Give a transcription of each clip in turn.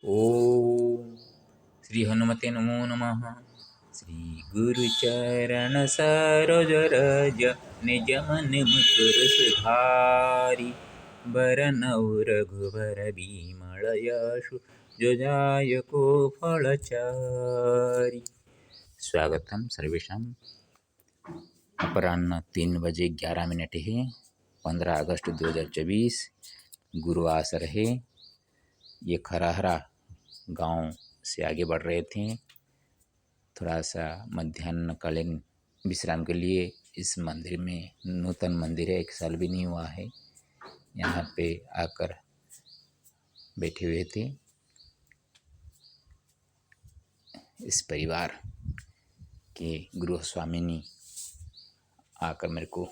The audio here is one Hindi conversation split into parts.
ओम श्री हनुमते नमो नमः। श्री गुरुचरण सरोज रज निज मन मुकुर सुधारि बरनउँ रघुबर बिमल यशु जो जायको फलचारि। स्वागतम सर्वेषां। अपराह्न 3 बजे 11 मिनट है। 15 अगस्त 2024 गुरुवासर है। ये खराहरा गांव से आगे बढ़ रहे थे। थोड़ा सा मध्याह्नकालीन विश्राम के लिए इस मंदिर में, नूतन मंदिर है, 1 साल भी नहीं हुआ है, यहाँ पे आकर बैठे हुए थे। इस परिवार के गृह स्वामिनी आकर मेरे को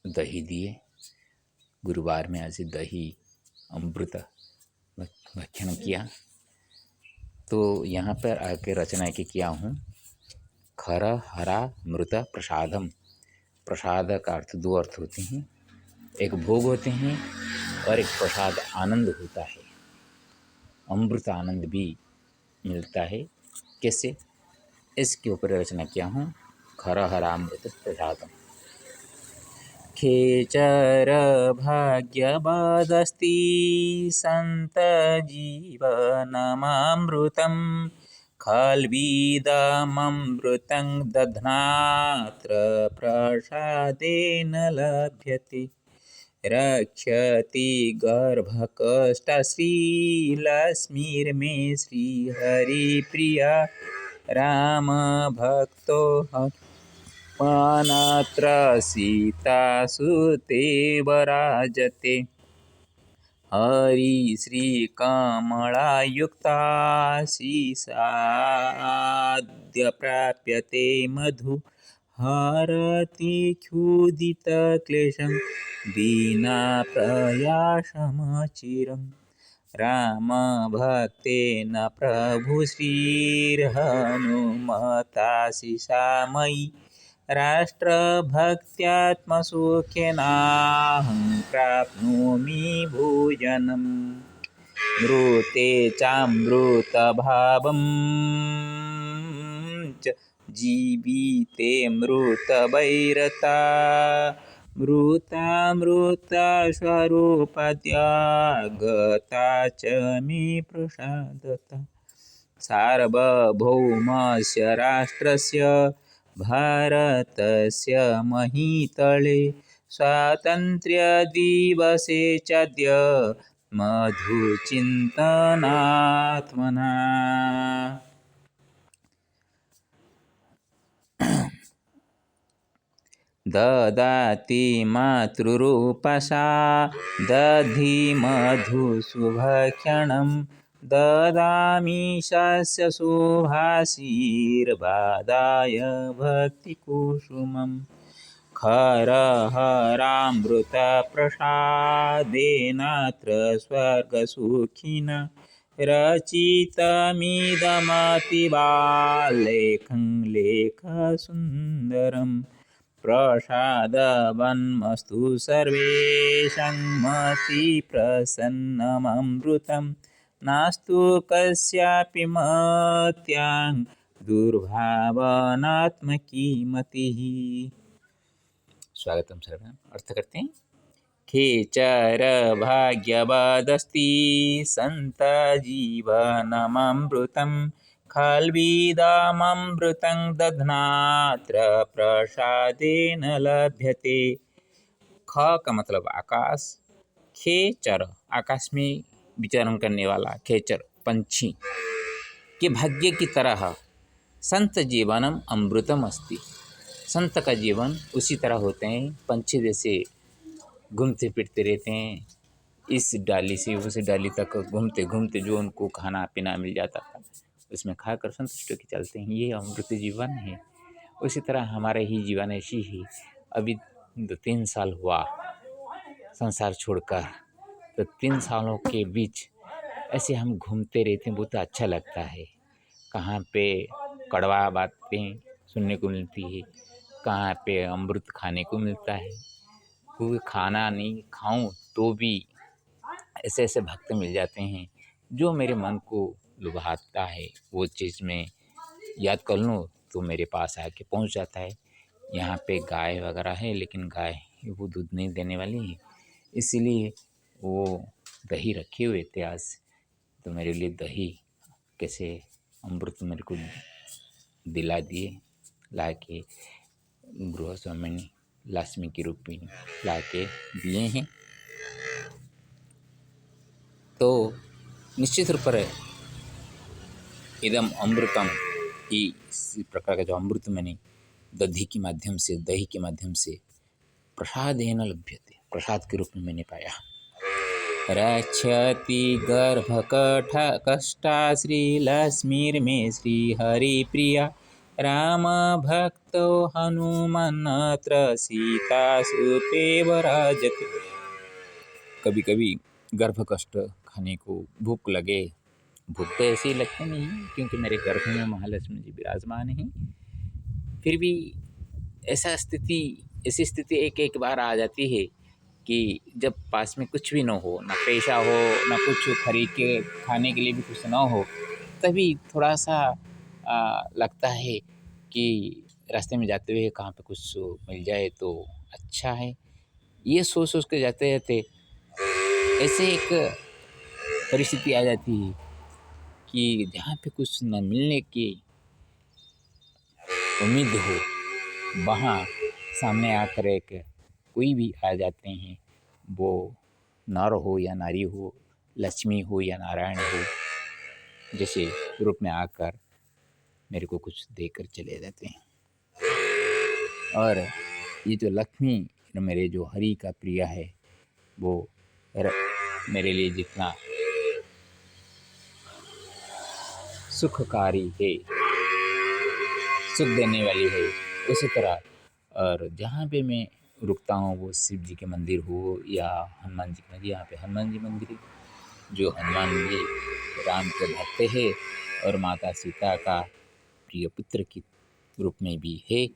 दही दिए। गुरुवार में आज दही अमृत भक्षण किया। तो यहाँ पर आके रचना की किया हूँ। खर हरा मृत प्रसादम। प्रसाद का अर्थ 2 अर्थ होते हैं, एक भोग होते हैं और एक प्रसाद आनंद होता है। अमृत आनंद भी मिलता है। कैसे? इसके ऊपर रचना किया हूँ। खर हरा मृत प्रसादम। खेचर भाग्यवादस्ति संत जीवनमृतं खल्विदमृतं दध्नात्र प्रसादेन लभ्यते। रक्षति गर्भकष्टश्रीलक्ष्मीर्मे श्रीहरिप्रिया रामभक्तो मानत्र सीतासुते वराजते। हरि श्रीकमलायुक्ता शीशाद्य प्राप्यते मधु। हरति क्षुधितक्लेशं विना प्रयासमचिरम्। रामभक्तेन प्रभु श्रीर्हनुमता शिशामयि। राष्ट्रभक्त्यात्मसुखेनाहं प्राप्नोमि भोजनम्। मृते चामृतभावं च जीविते मृतवैरता। मृतामृतस्वरूपत्यागता च मे प्रसादता। सार्वभौमस्य राष्ट्रस्य भारतस्य महीतले स्वातन्त्र्यदिवसे चाद्य मधुचिन्तनात्मना। ददाति मातृरूपसा दधि मधुसुभक्षणं। ददामि शस्य सुभाषीर्वादाय भक्तिकुसुमम्। खरहरामृतप्रसादेनात्र स्वर्गसुखिना रचितमिदमतिबालेखं लेखसुन्दरम्। प्रसादवन्मस्तु सर्वेषां मतिप्रसन्नममृतं। नास्तु कस्यापि मत्यां दुर्भावनात्मकी मतिः। स्वागतम सर्वनाम। अर्थ करते हैं। खेचर भाग्यवदस्ति संत जीवनममृतं खल्विदमृतं दध्नात्र प्रसादेन लभ्यते। ख का मतलब आकाश। खेचर आकाश में विचरण करने वाला खेचर पंछी के भाग्य की तरह संत जीवनम अमृतम अस्ति। संत का जीवन उसी तरह होते हैं, पंछी जैसे घूमते फिरते रहते हैं, इस डाली से उस डाली तक घूमते घूमते जो उनको खाना पीना मिल जाता था उसमें खाकर संतुष्ट होकर चलते हैं। ये अमृत जीवन है। उसी तरह हमारा ही जीवन ऐसी ही। अभी 2-3 साल हुआ संसार छोड़कर, तो 3 सालों के बीच ऐसे हम घूमते रहते हैं। बहुत अच्छा लगता है। कहाँ पे कड़वा बातें सुनने को मिलती है, कहाँ पे अमृत खाने को मिलता है। कोई खाना नहीं खाऊं तो भी ऐसे ऐसे भक्त मिल जाते हैं जो मेरे मन को लुभाता है वो चीज़ मैं याद कर लूँ तो मेरे पास आके पहुँच जाता है। यहाँ पे गाय वगैरह है लेकिन गाय वो दूध नहीं देने वाली है, इसीलिए वो दही रखे हुए थे आज। तो मेरे लिए दही कैसे अमृत मेरे को दिला दिए, ला के गृह स्वामिनी लक्ष्मी के रूप में ला के दिए हैं। तो निश्चित रूप पर इदम अमृतम, इस प्रकार का जो अमृत मैंने दही के माध्यम से प्रसादेन लभ्यते, प्रसाद के रूप में मैंने पाया। रक्षति गर्भकठ कष्टा श्रीलक्ष्मीर्मे श्रीहरिप्रिया, राम भक्तो हनुमन्नत्र सीता सुते वराजते। कभी कभी गर्भ कष्ट खाने को भूख लगे, भूख तो ऐसे ही लगते नहीं क्योंकि मेरे गर्भ में महालक्ष्मी जी विराजमान हैं, फिर भी ऐसी स्थिति एक एक बार आ जाती है कि जब पास में कुछ भी ना हो, ना पैसा हो, ना कुछ खरीद के खाने के लिए भी कुछ ना हो, तभी थोड़ा सा लगता है कि रास्ते में जाते हुए कहाँ पे कुछ मिल जाए तो अच्छा है। ये सोच के जाते जाते ऐसे एक परिस्थिति आ जाती है कि जहाँ पे कुछ न मिलने की उम्मीद हो, वहाँ सामने आकर एक कोई भी आ जाते हैं, वो नर हो या नारी हो, लक्ष्मी हो या नारायण हो, जैसे रूप में आकर मेरे को कुछ देकर चले जाते हैं। और ये जो लक्ष्मी मेरे जो हरि का प्रिय है, वो मेरे लिए जितना सुखकारी है, सुख देने वाली है, उसी तरह और जहाँ पे मैं रुकता हूँ वो शिव जी के मंदिर हो या हनुमान जी के मंदिर, यहाँ पे हनुमान जी मंदिर, जो हनुमान जी राम के भक्त है और माता सीता का प्रिय पुत्र के रूप में भी है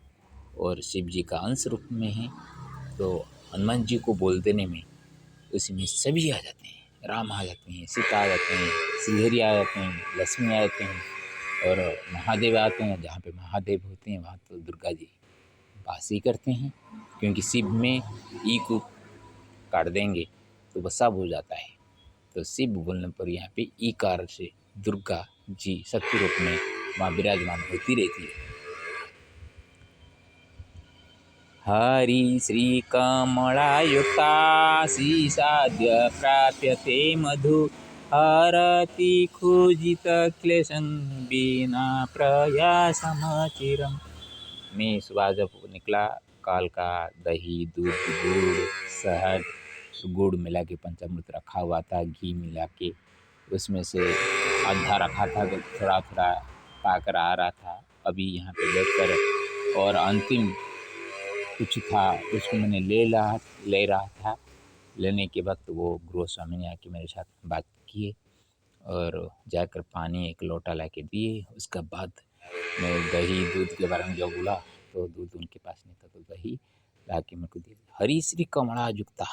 और शिव जी का अंश रूप में है। तो हनुमान जी को बोल देने में उसमें सभी आ जाते हैं, राम आ जाते हैं, सीता आ जाते हैं, श्रीहरि आ जाते हैं, लक्ष्मी आ जाते हैं और महादेव आते हैं। जहाँ पे महादेव होते हैं वहाँ तो दुर्गा जी वास ही करते हैं, क्योंकि शिव में ई को काट देंगे तो वह सब हो जाता है। तो शिव बोलने पर यहाँ पे ई कार से दुर्गा जी शक्ति रूप में वहाँ विराजमान होती रहती है। हरि श्री कमलायुक्ता श्रीसाद्य प्राप्यते मधु, हरति खुजित क्लेशं बिना प्रयासमचिरम्। मैं सुबह जब निकला, काल का दही दूध गुड़ शहद गुड़ मिला के पंचामृत रखा हुआ था, घी मिला के उसमें से आधा रखा था तो थोड़ा थोड़ा पाकर आ रहा था। अभी यहाँ पे बैठकर और अंतिम कुछ था उसको मैंने ले रहा था। लेने के वक्त वो गृह स्वामी ने आके मेरे साथ बात किए और जाकर पानी एक लोटा ला के दिए। उसके बाद मैं दही दूध के बारे में जो बोला तो दूध उनके पास नहीं था, तो दही ला के मेरे को दिया। हरि श्री कमला युक्ता,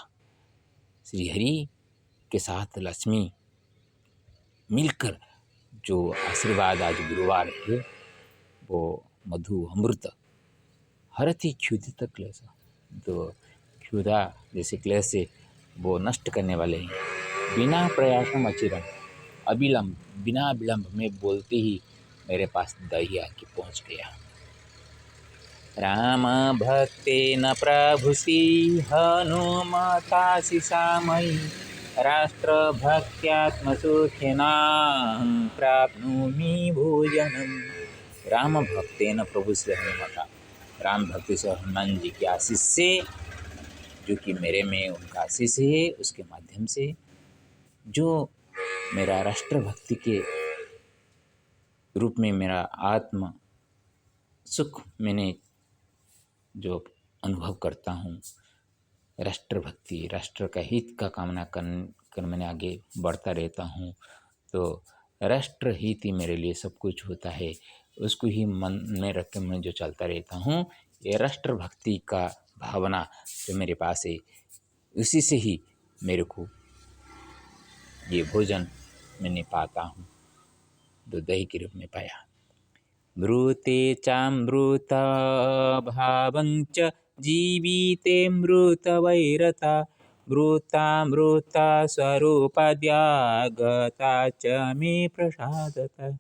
श्री हरि के साथ लक्ष्मी मिलकर जो आशीर्वाद आज गुरुवार है वो मधु अमृत हरति क्षुधित क्लेश, तो क्षुधा जैसे क्लेश से वो नष्ट करने वाले हैं। बिना प्रयासम अचिरम, अविलंब बिना विलंब में बोलते ही मेरे पास दही आके पहुँच गया। राम भक्तेन प्रभुषि हनुमता शिशामयि, राष्ट्रभक्त्यात्मसुखेन प्राप्नोमि भोजनम्। राम भक्तेन प्रभु से हनुमता, राम भक्ति से हनुमान जी की आशीष से, जो कि मेरे में उनका आशीष है, उसके माध्यम से जो मेरा राष्ट्र भक्ति के रूप में मेरा आत्म सुख मैंने जो अनुभव करता हूँ, राष्ट्र भक्ति, राष्ट्र का हित का कामना कर मैंने आगे बढ़ता रहता हूँ। तो राष्ट्र हित ही मेरे लिए सब कुछ होता है, उसको ही मन में रख के मैं जो चलता रहता हूँ। ये राष्ट्र भक्ति का भावना जो मेरे पास है, उसी से ही मेरे को ये भोजन मैंने पाता हूँ, तो दही के रूप में पाया। मृते चामृत भावं च जीविते मृतवैरता मृता स्वरूपाद्यागता च मे प्रसादता।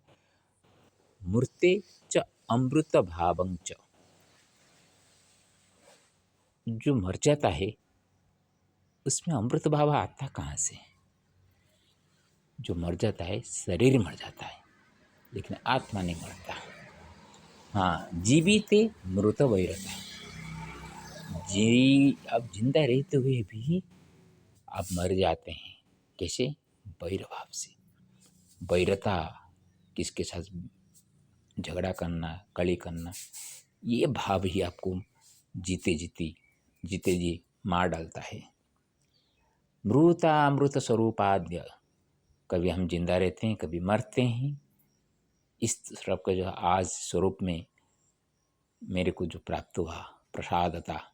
मूर्ते च अमृत भावं च, जो मर जाता है उसमें अमृत भाव आता कहाँ से? जो मर जाता है शरीर मर जाता है, लेकिन आत्मा नहीं मरता। हाँ, जीविते मृत वैरता, जी आप जिंदा रहते हुए भी आप मर जाते हैं। कैसे? वैर भाव से। वैरता, किसके साथ झगड़ा करना, कली करना, ये भाव ही आपको जीते जी मार डालता है। मृता अमृत स्वरूपाद्य, कभी हम जिंदा रहते हैं, कभी मरते हैं। इस सब का जो आज स्वरूप में मेरे को जो प्राप्त हुआ, प्रसादता,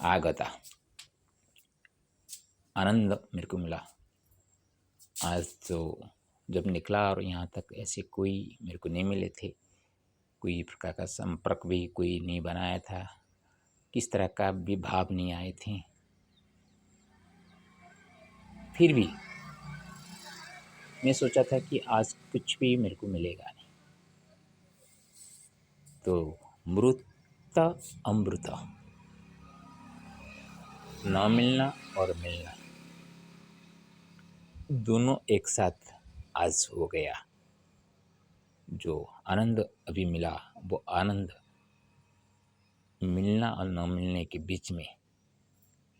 आगता, आनंद मेरे को मिला। आज तो जब निकला और यहाँ तक ऐसे कोई मेरे को नहीं मिले थे, कोई प्रकार का संपर्क भी कोई नहीं बनाया था, किस तरह का भी भाव नहीं आए थे। फिर भी मैं सोचा था कि आज कुछ भी मेरे को मिलेगा नहीं, तो मृत अमृत, न मिलना और मिलना दोनों एक साथ आज हो गया। जो आनंद अभी मिला, वो आनंद मिलना और न मिलने के बीच में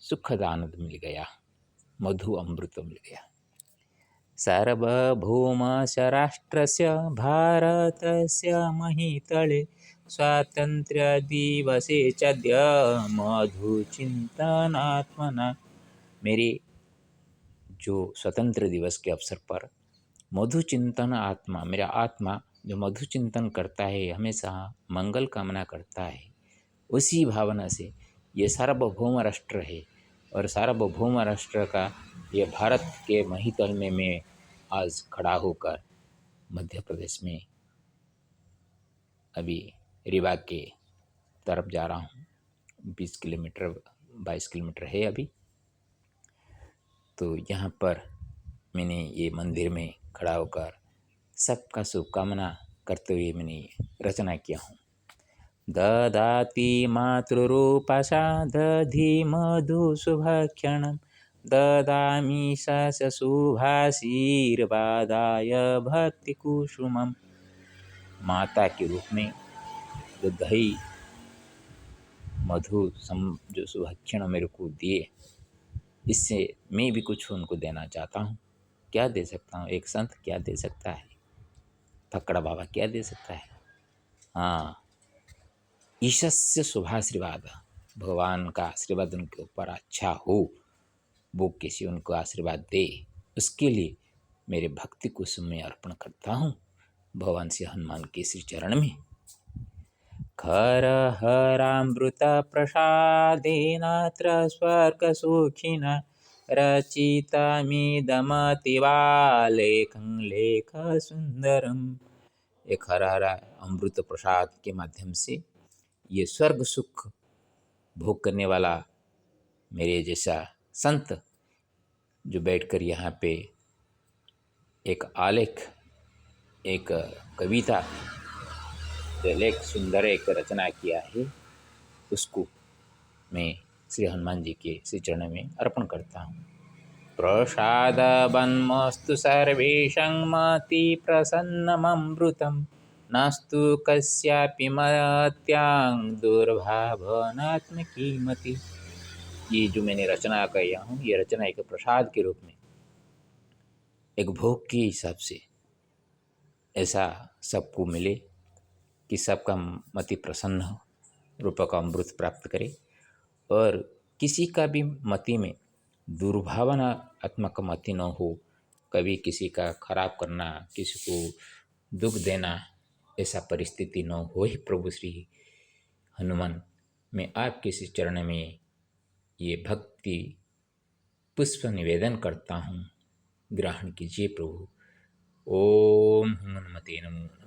सुखद आनंद मिल गया, मधु अमृत मिल गया। सार्वभौमस्य राष्ट्रस्य भारतस्य महीतले स्वातंत्र्यदिवसे चद्य मधुचिंतनात्मना। मेरे जो स्वतंत्र दिवस के अवसर पर मधुचिंतन आत्मा, मेरा आत्मा जो मधुचिंतन करता है, हमेशा मंगल कामना करता है, उसी भावना से ये सार्वभौम राष्ट्र है और सार्वभौम राष्ट्र का ये भारत के महीतल में मैं आज खड़ा होकर मध्य प्रदेश में अभी रीवा के तरफ जा रहा हूँ। 20 किलोमीटर 22 किलोमीटर है अभी। तो यहाँ पर मैंने ये मंदिर में खड़ा होकर सबका शुभकामना करते हुए मैंने रचना किया हूँ। ददाति मातृरूपसा दधि मधुशुभक्षणं ददामि शुभाशीर्वादाय भक्तिकुसुमम्। माता के रूप में जो दही मधु जो शुभक्षण मेरे को दिए, इससे मैं भी कुछ उनको देना चाहता हूँ। क्या दे सकता हूँ? एक संत क्या दे सकता है? फकड़ा बाबा क्या दे सकता है? हाँ, ईशस्य शुभाशीर्वाद, भगवान का आशीर्वाद उनके ऊपर अच्छा हो, वो किसी उनको आशीर्वाद दे, उसके लिए मेरे भक्ति को मैं अर्पण करता हूँ भगवान श्री हनुमान के श्री चरण में। खर हरामृत प्रसादेनात्र स्वर्ग सुखिना रचितामिदमतिवालेखं लेख सुंदरम। एक हरा हरा अमृत प्रसाद के माध्यम से ये स्वर्ग सुख भोग करने वाला मेरे जैसा संत जो बैठकर यहाँ पे एक आलेख, एक कविता, लेख सुंदर एक रचना किया है, उसको मैं श्री हनुमान जी के श्री चरण में अर्पण करता हूँ। प्रसाद वन्मस्तु सर्वेषां मति प्रसन्नममृतं नास्तु कस्यापि मत्यां दुर्भावनात्मकी मति। ये जो मैंने रचना किया हूँ, ये रचना एक प्रसाद के रूप में, एक भोग के हिसाब से ऐसा सबको मिले कि सबका मति प्रसन्न हो, रूप का अमृत प्राप्त करे और किसी का भी मति में दुर्भावनात्मक मति न हो, कभी किसी का खराब करना, किसी को दुख देना, ऐसा परिस्थिति न हो ही। प्रभु श्री हनुमान, मैं आपके इस चरण में ये भक्ति पुष्प निवेदन करता हूँ ग्रहण कीजिए प्रभु। ओम हनुमते नमो नमः।